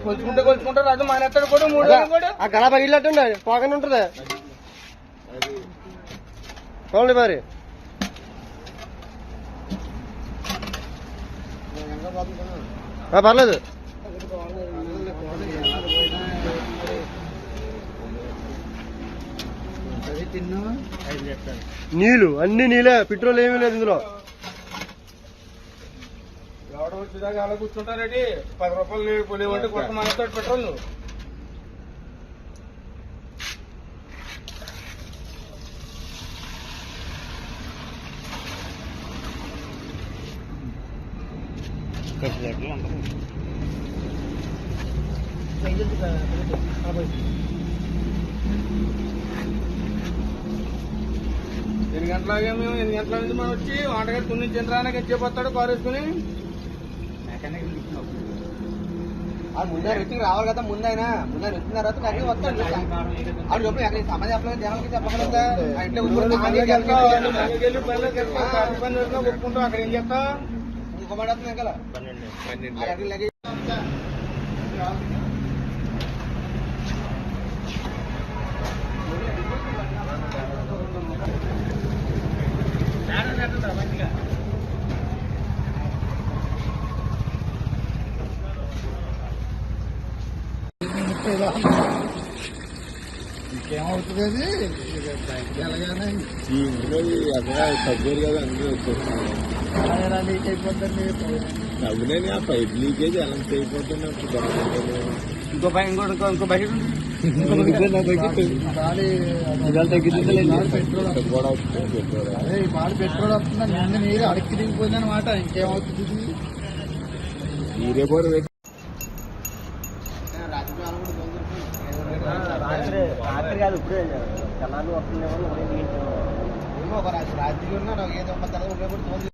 కొలుచుకుంటే కొలుచుకుంటారు అది మానేస్తాడు కూడా 3 రోజులు కూడా ఆ గల పగిలినట్టుండే పోగానే ఉంటది చూడండి మరి పర్లేదు నీళ్ళు అన్ని నీళ్ళే పెట్రోల్ ఏమీ లేదు ఇందులో ఎవడ వచ్చేదాకా అలా కూర్చుంటారండి 10 రూపాయలు లేవంటే కొత్త మానేస్తాడు పెట్రోల్ ఎన్ని గంటలాగే మేము 8 గంటల నుంచి మనం వచ్చి వంటగది కొన్ని చంద్రానికి చెప్పొస్తాడు కారు వేసుకుని ముందే రుచికి రావాలి కదా ముందు వచ్చిన తర్వాత కానీ వస్తాడు అది చెప్పి అక్కడ సమాజం చెప్పలేదు జనాలకి చెప్పగలదా ఒప్పుకుంటాం అక్కడ ఏం చెప్తా ఇంకో మాట వస్తున్నాయి కదా 12 ఇంకేమవుతుంది అది ఎలాగానే ఈ ఇంట్లో తగ్గదు కదా అందరూ వచ్చేస్తాను లీక్ అయిపోతుంది తగ్గులేని ఆ పైప్ లీకేజ్ ఎలా అయిపోతుంది ఇంకో బకెట్ పెట్రోల్ వస్తుందని నిన్న నీరు అడక్కి దిగిపోయింది అనమాట ఇంకేమవుతుంది నీరే బోరు రాత్రి కాదు ఇప్పుడే జనాలు వస్తుందేమో ఒక రాత్రి ఉన్నా నాకు ఏదో తర్వాత ఉపయోగపడుతుంది